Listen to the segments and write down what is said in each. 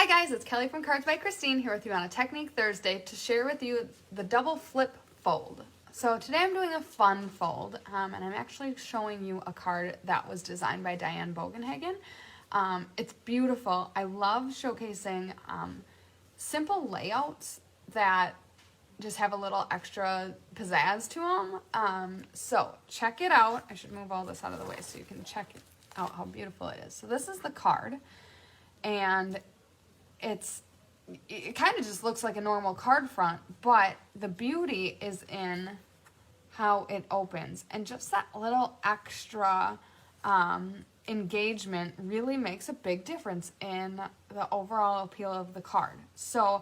Hi guys, it's Kelly from Cards by Christine here with you on a Technique Thursday to share with you the double flip fold. So today I'm doing a fun fold and I'm actually showing you a card that was designed by Diane Bogenhagen. It's beautiful. I love showcasing simple layouts that just have a little extra pizzazz to them. So check it out. I should move all this out of the way so you can check out how beautiful it is. So this is the card, and it kind of just looks like a normal card front, but the beauty is in how it opens, and just that little extra engagement really makes a big difference in the overall appeal of the card. So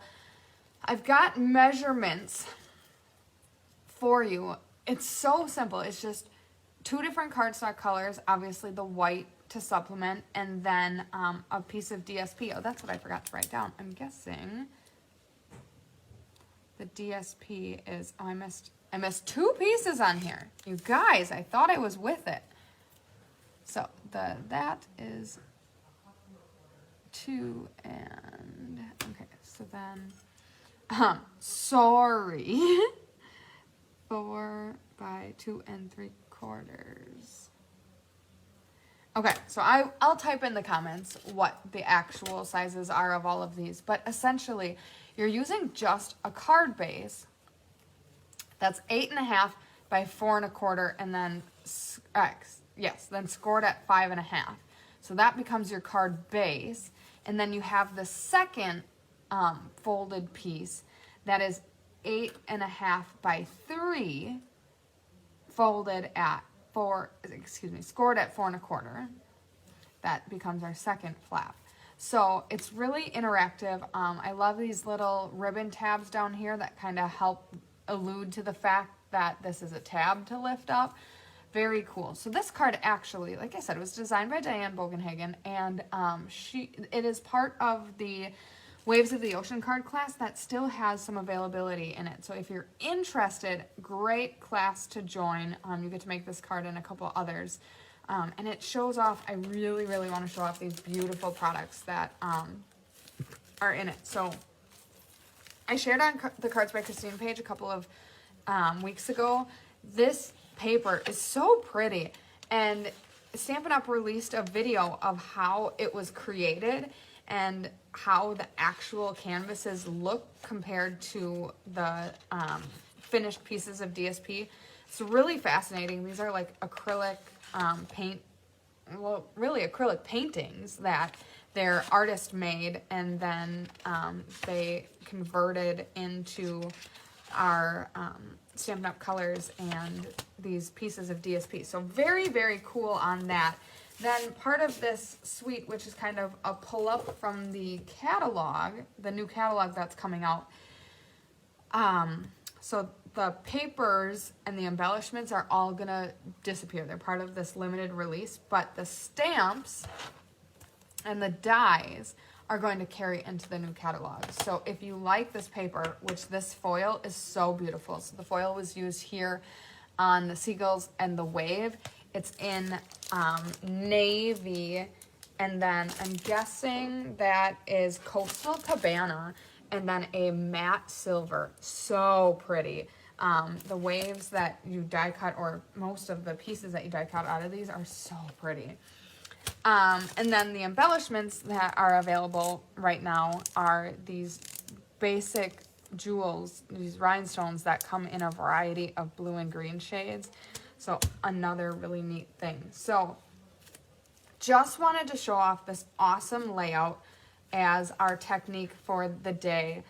I've got measurements for you. It's so simple. It's just two different cardstock colors, obviously the white to supplement, and then a piece of DSP. Oh, that's what I forgot to write down. I'm guessing the DSP is, oh, I missed two pieces on here. You guys, I thought I was with it. So that is 2, and okay, so then sorry. 4 by 2 3/4. Okay, so I'll type in the comments what the actual sizes are of all of these, but essentially you're using just a card base that's 8.5 by 4 1/4, and then then scored at 5.5. So that becomes your card base, and then you have the second folded piece that is 8.5 by 3, folded at scored at 4 1/4. That becomes our second flap. So it's really interactive. I love these little ribbon tabs down here that kind of help allude to the fact that this is a tab to lift up. Very cool. So this card actually, like I said, it was designed by Diane Bogenhagen, and it is part of the Waves of the Ocean card class that still has some availability in it. So if you're interested, great class to join. You get to make this card and a couple others. And it shows off, I really, really want to show off these beautiful products that are in it. So I shared on the Cards by Christine page a couple of weeks ago. This paper is so pretty, and Stampin' Up! Released a video of how it was created and how the actual canvases look compared to the finished pieces of DSP. It's really fascinating. These are like acrylic acrylic paintings that their artist made, and then they converted into our Stampin' Up! Colors and these pieces of DSP. So very, very cool on that. Then part of this suite, which is kind of a pull-up from the catalog, the new catalog that's coming out. So the papers and the embellishments are all going to disappear. They're part of this limited release, but the stamps and the dies are going to carry into the new catalog. So if you like this paper, which this foil is so beautiful. So the foil was used here on the seagulls and the wave. It's in navy, and then I'm guessing that is Coastal Cabana, and then a matte silver. So pretty. The waves that you die cut, or most of the pieces that you die cut out of these, are so pretty. And then the embellishments that are available right now are these basic jewels, these rhinestones that come in a variety of blue and green shades. So another really neat thing. So just wanted to show off this awesome layout as our technique for the day.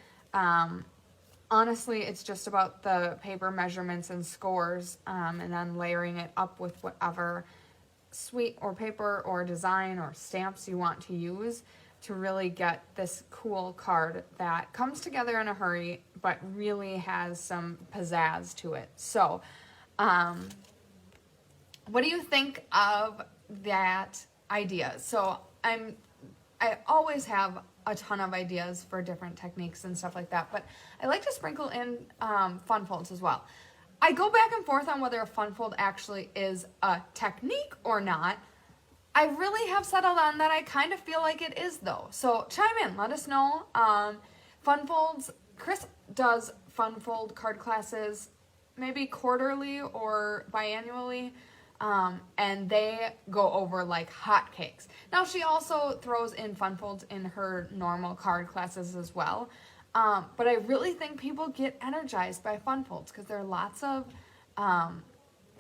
Honestly, it's just about the paper measurements and scores, and then layering it up with whatever suite or paper or design or stamps you want to use to really get this cool card that comes together in a hurry but really has some pizzazz to it. So what do you think of that idea? So I always have a ton of ideas for different techniques and stuff like that, but I like to sprinkle in fun folds as well. I go back and forth on whether a fun fold actually is a technique or not. I really have settled on that I kind of feel like it is though. So chime in, let us know. Fun folds, Chris does fun fold card classes maybe quarterly or biannually. And they go over like hotcakes. Now she also throws in fun folds in her normal card classes as well. But I really think people get energized by fun folds because there are lots of,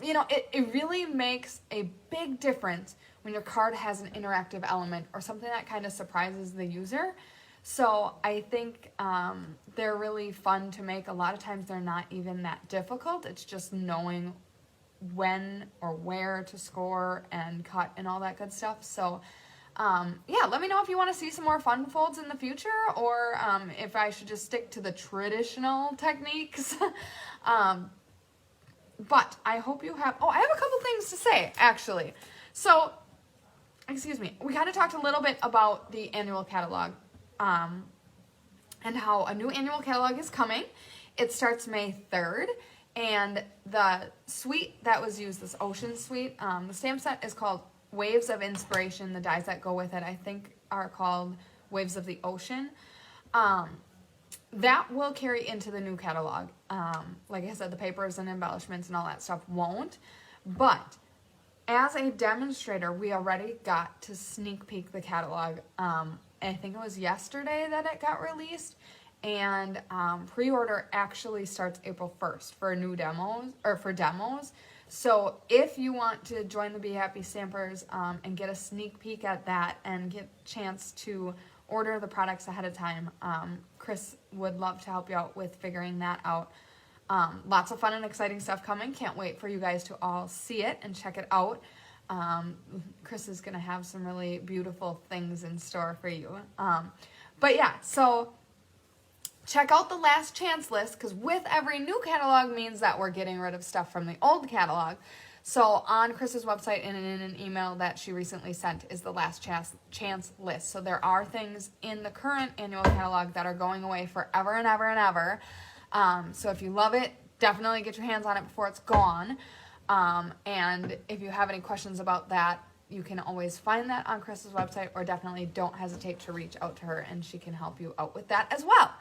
it really makes a big difference when your card has an interactive element or something that kind of surprises the user. So I think they're really fun to make. A lot of times they're not even that difficult. It's just knowing when or where to score and cut and all that good stuff. So let me know if you want to see some more fun folds in the future, or if I should just stick to the traditional techniques. But I hope you have, I have a couple things to say, actually. So, excuse me, we kind of talked a little bit about the annual catalog, and how a new annual catalog is coming. It starts May 3rd, and the suite that was used, this ocean suite, the stamp set is called Waves of Inspiration. The dies that go with it, I think, are called Waves of the Ocean. That will carry into the new catalog. Like I said, the papers and embellishments and all that stuff won't. But as a demonstrator, we already got to sneak peek the catalog. I think it was yesterday that it got released. And pre-order actually starts April 1st for new demos, or for demos. So if you want to join the Be Happy Stampers and get a sneak peek at that and get a chance to order the products ahead of time, Chris would love to help you out with figuring that out. Lots of fun and exciting stuff coming. Can't wait for you guys to all see it and check it out. Chris is going to have some really beautiful things in store for you. But yeah, so check out the last chance list, because with every new catalog means that we're getting rid of stuff from the old catalog. So on Chris's website and in an email that she recently sent is the last chance list. So there are things in the current annual catalog that are going away forever and ever and ever. So if you love it, definitely get your hands on it before it's gone. And if you have any questions about that, you can always find that on Chris's website, or definitely don't hesitate to reach out to her and she can help you out with that as well.